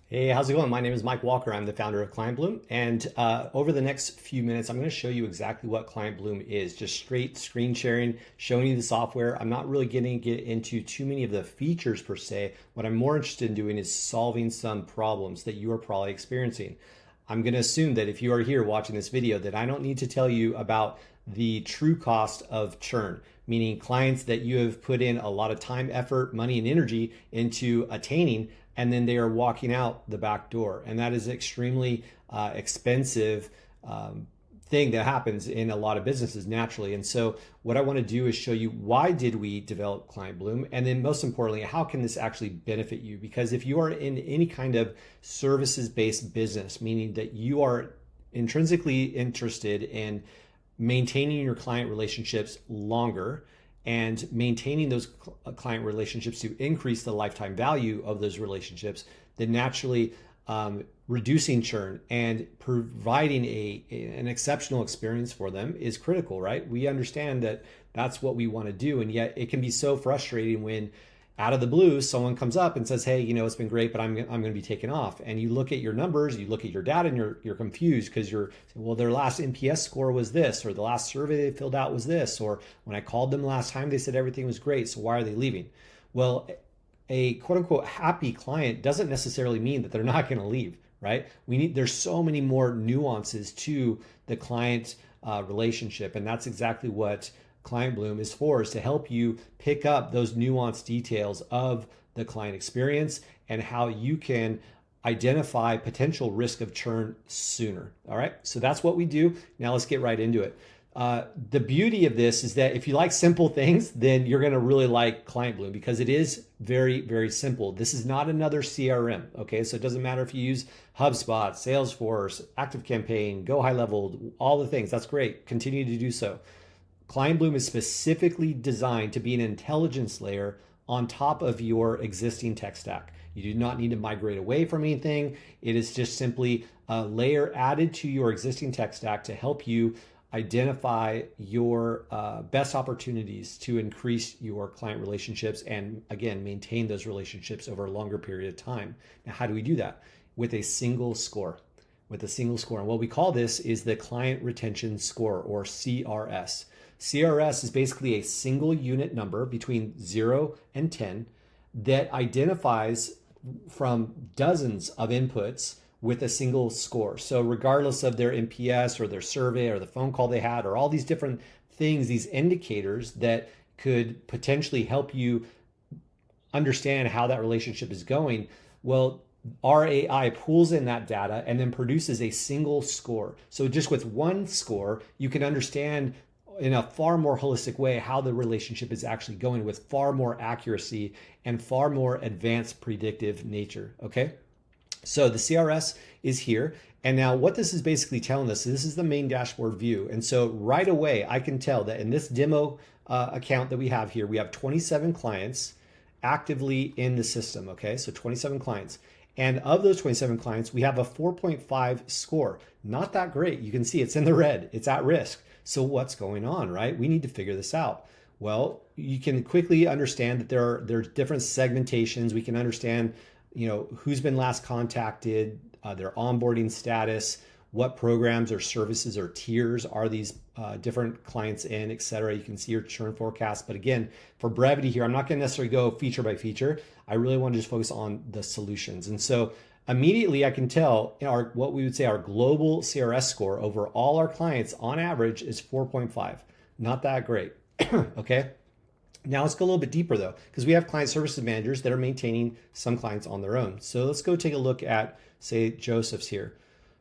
Hey, how's it going? My name is Mike Walker. I'm the founder of ClientBloom. And over the next few minutes, I'm going to show you exactly what ClientBloom is. Just straight screen sharing, showing you the software. I'm not really getting to get into too many of the features per se. What I'm more interested in doing is solving some problems that you are probably experiencing. I'm going to assume that if you are here watching this video, that I don't need to tell you about the true cost of churn, meaning clients that you have put in a lot of time, effort, money, and energy into attaining, and then they are walking out the back door. And that is extremely expensive thing that happens in a lot of businesses naturally. And so what I want to do is show you why did we develop ClientBloom, and then most importantly, how can this actually benefit you? Because if you are in any kind of services-based business, meaning that you are intrinsically interested in maintaining your client relationships longer and maintaining those client relationships to increase the lifetime value of those relationships, then naturally reducing churn and providing an exceptional experience for them is critical, right? We understand that that's what we want to do, and yet it can be so frustrating when out of the blue someone comes up and says, hey, it's been great, but I'm going to be taken off. And you look at your numbers, you look at your data, and you're confused because you're saying, well, their last NPS score was this, or the last survey they filled out was this, or when I called them last time they said everything was great, so why are they leaving? Well, a quote unquote happy client doesn't necessarily mean that they're not going to leave, right? There's so many more nuances to the client relationship, and that's exactly what ClientBloom is for, is to help you pick up those nuanced details of the client experience and how you can identify potential risk of churn sooner. All right, so that's what we do. Now let's get right into it. The beauty of this is that if you like simple things, then you're going to really like ClientBloom because it is very, very simple. This is not another CRM, okay? So it doesn't matter if you use HubSpot, Salesforce, ActiveCampaign, Go High Level, all the things. That's great. Continue to do so. ClientBloom is specifically designed to be an intelligence layer on top of your existing tech stack. You do not need to migrate away from anything. It is just simply a layer added to your existing tech stack to help you identify your best opportunities to increase your client relationships and, again, maintain those relationships over a longer period of time. Now, how do we do that? With a single score. And what we call this is the Client Retention Score, or CRS. CRS is basically a single unit number between 0 and 10 that identifies from dozens of inputs with a single score. So regardless of their NPS or their survey or the phone call they had or all these different things, these indicators that could potentially help you understand how that relationship is going, well, our AI pulls in that data and then produces a single score. So just with one score, you can understand in a far more holistic way how the relationship is actually going with far more accuracy and far more advanced predictive nature, okay? So the CRS is here. And now what this is basically telling us, this is the main dashboard view. And so right away, I can tell that in this demo account that we have here, we have 27 clients actively in the system, okay? So 27 clients. And of those 27 clients, we have a 4.5 score. Not that great. You can see it's in the red. It's at risk. So what's going on, right? We need to figure this out. Well, you can quickly understand that there's different segmentations. We can understand, who's been last contacted, their onboarding status, what programs or services or tiers are these different clients in, et cetera. You can see your churn forecast. But again, for brevity here, I'm not going to necessarily go feature by feature. I really want to just focus on the solutions. And so immediately I can tell what we would say our global CRS score over all our clients on average is 4.5. Not that great, okay? Now let's go a little bit deeper though, because we have client services managers that are maintaining some clients on their own. So let's go take a look at, say, Joseph's here.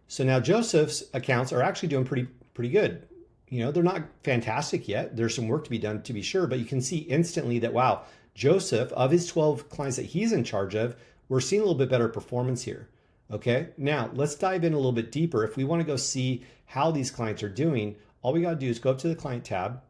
So now Joseph's accounts are actually doing pretty good. They're not fantastic yet. There's some work to be done to be sure, but you can see instantly that, wow, Joseph, of his 12 clients that he's in charge of, we're seeing a little bit better performance here. Okay, now let's dive in a little bit deeper. If we want to go see how these clients are doing, all we got to do is go up to the client tab.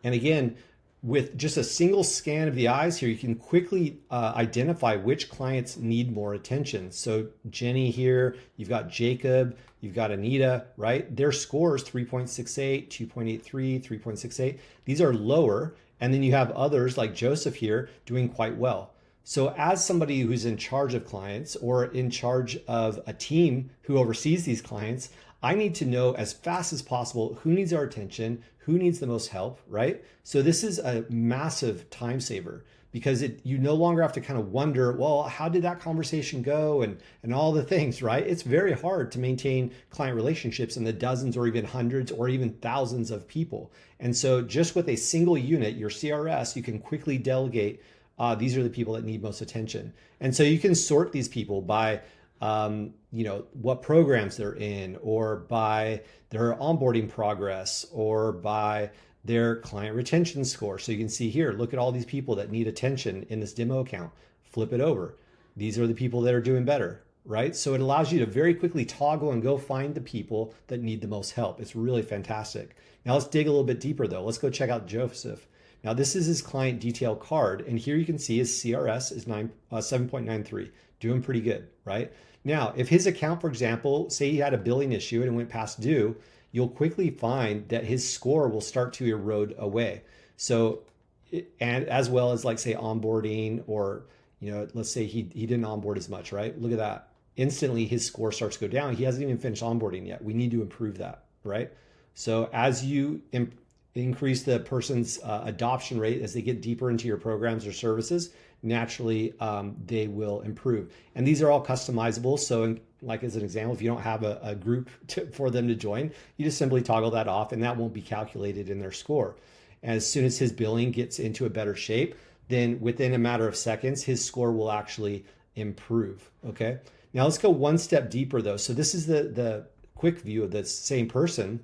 And again, with just a single scan of the eyes here, you can quickly identify which clients need more attention. So Jenny here, you've got Jacob, you've got Anita, right? Their scores 3.68, 2.83, 3.68. These are lower. And then you have others like Joseph here doing quite well. So as somebody who's in charge of clients or in charge of a team who oversees these clients, I need to know as fast as possible who needs our attention, who needs the most help, right? So this is a massive time saver because you no longer have to kind of wonder, well, how did that conversation go and all the things, right? It's very hard to maintain client relationships in the dozens or even hundreds or even thousands of people. And so just with a single unit, your CRS, you can quickly delegate these are the people that need most attention. And so you can sort these people by, what programs they're in, or by their onboarding progress, or by their client retention score. So you can see here, look at all these people that need attention in this demo account. Flip it over. These are the people that are doing better, right? So it allows you to very quickly toggle and go find the people that need the most help. It's really fantastic. Now let's dig a little bit deeper though. Let's go check out Joseph. Now this is his client detail card, and here you can see his CRS is 7.93, doing pretty good, right? Now, if his account, for example, say he had a billing issue and it went past due, you'll quickly find that his score will start to erode away. So, and as well as like say onboarding, or let's say he didn't onboard as much, right? Look at that. Instantly his score starts to go down. He hasn't even finished onboarding yet. We need to improve that, right? So as you increase the person's adoption rate as they get deeper into your programs or services, naturally they will improve. And these are all customizable. So like as an example, if you don't have a group for them to join, you just simply toggle that off and that won't be calculated in their score. As soon as his billing gets into a better shape, then within a matter of seconds, his score will actually improve, okay? Now let's go one step deeper though. So this is the quick view of the same person,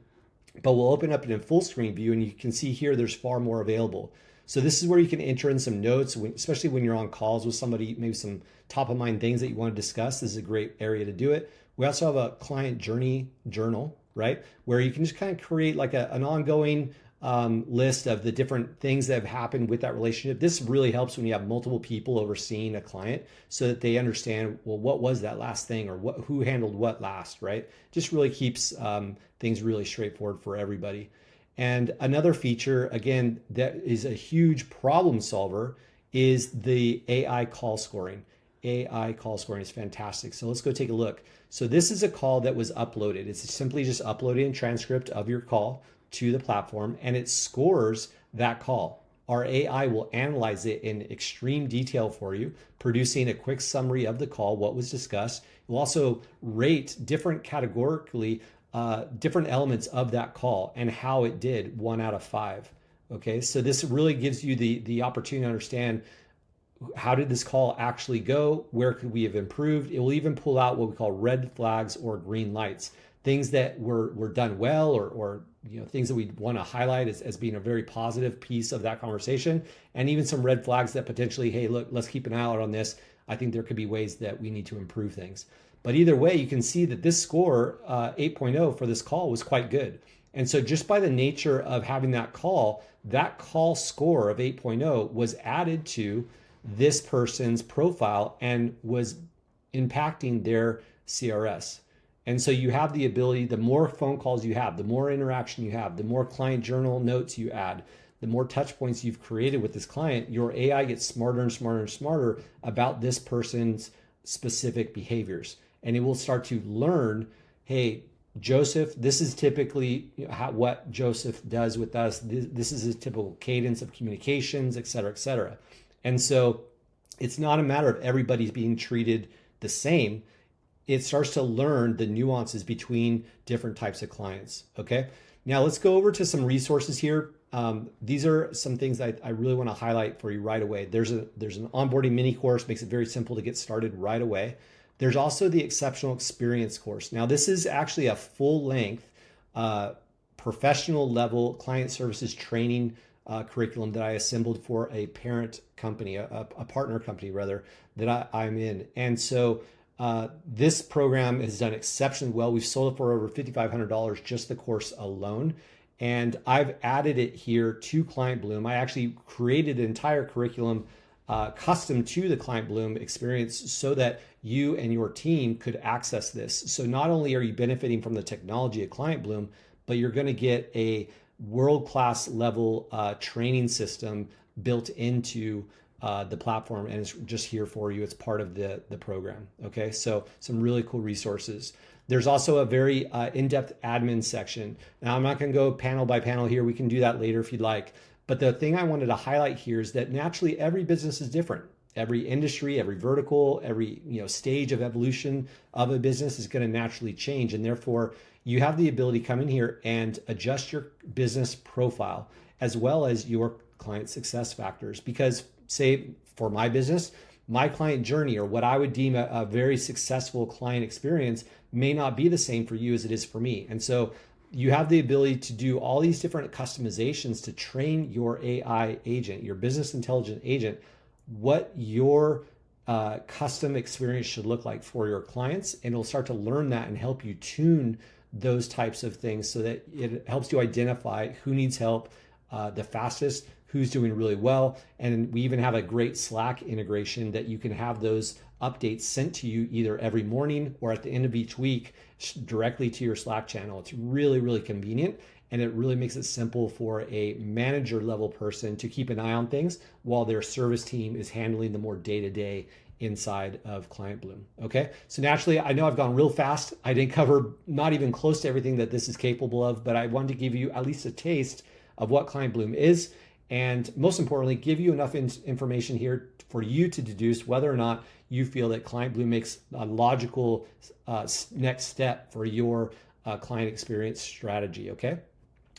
but we'll open up in a full screen view and you can see here there's far more available. So this is where you can enter in some notes, especially when you're on calls with somebody, maybe some top of mind things that you want to discuss. This is a great area to do it. We also have a client journey journal, right? Where you can just kind of create like an ongoing list of the different things that have happened with that relationship. This really helps when you have multiple people overseeing a client so that they understand, well, what was that last thing, or who handled what last, right? Just really keeps things really straightforward for everybody. And another feature, again, that is a huge problem solver is the AI call scoring. AI call scoring is fantastic. So let's go take a look. So this is a call that was uploaded. It's simply just uploading a transcript of your call to the platform, and it scores that call. Our AI will analyze it in extreme detail for you, producing a quick summary of the call, what was discussed. It will also rate different categorically different elements of that call and how it did 1 out of 5. Okay, so this really gives you the opportunity to understand, how did this call actually go? Where could we have improved? It will even pull out what we call red flags or green lights, things that were done well, or things that we want to highlight as being a very positive piece of that conversation, and even some red flags that potentially, hey, look, let's keep an eye out on this. I think there could be ways that we need to improve things. But either way, you can see that this score, 8.0 for this call, was quite good. And so just by the nature of having that call score of 8.0 was added to this person's profile and was impacting their CRS. And so you have the ability, the more phone calls you have, the more interaction you have, the more client journal notes you add, the more touch points you've created with this client, your AI gets smarter and smarter and smarter about this person's specific behaviors. And it will start to learn, hey, Joseph, this is typically what Joseph does with us. This is his typical cadence of communications, et cetera, et cetera. And so it's not a matter of everybody's being treated the same. It starts to learn the nuances between different types of clients. Okay. Now let's go over to some resources here. These are some things that I really want to highlight for you right away. There's an onboarding mini course, makes it very simple to get started right away. There's also the exceptional experience course. Now this is actually a full length professional level client services training curriculum that I assembled for a parent company, a partner company rather, that I'm in. And so this program has done exceptionally well. We've sold it for over $5,500, just the course alone. And I've added it here to ClientBloom. I actually created an entire curriculum custom to the ClientBloom experience so that you and your team could access this. So not only are you benefiting from the technology of ClientBloom, but you're going to get a world-class level training system built into the platform, and it's just here for you. It's part of the program. Okay, so some really cool resources. There's also a very in-depth admin section. Now, I'm not going to go panel by panel here. We can do that later if you'd like. But the thing I wanted to highlight here is that naturally every business is different. Every industry, every vertical, every stage of evolution of a business is going to naturally change, and therefore you have the ability to come in here and adjust your business profile as well as your client success factors. Because say for my business, my client journey, or what I would deem a very successful client experience, may not be the same for you as it is for me. And so you have the ability to do all these different customizations to train your AI agent, your business intelligence agent, what your custom experience should look like for your clients. And it'll start to learn that and help you tune those types of things so that it helps you identify who needs help the fastest, who's doing really well. And we even have a great Slack integration that you can have those updates sent to you either every morning or at the end of each week directly to your Slack channel. It's really, really convenient, and it really makes it simple for a manager level person to keep an eye on things while their service team is handling the more day-to-day inside of ClientBloom. Okay, so naturally, I know I've gone real fast. I didn't cover not even close to everything that this is capable of, but I wanted to give you at least a taste of what ClientBloom is, and most importantly, give you enough information here for you to deduce whether or not you feel that ClientBloom makes a logical next step for your client experience strategy. Okay.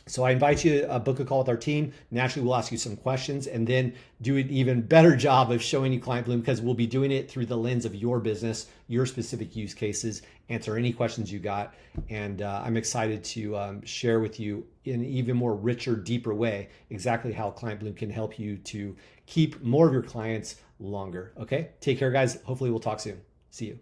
So I invite you to book a call with our team. Naturally, we'll ask you some questions and then do an even better job of showing you ClientBloom, because we'll be doing it through the lens of your business, your specific use cases, answer any questions you got. And I'm excited to share with you in an even more richer, deeper way exactly how ClientBloom can help you to keep more of your clients longer. Okay, take care, guys. Hopefully we'll talk soon. See you.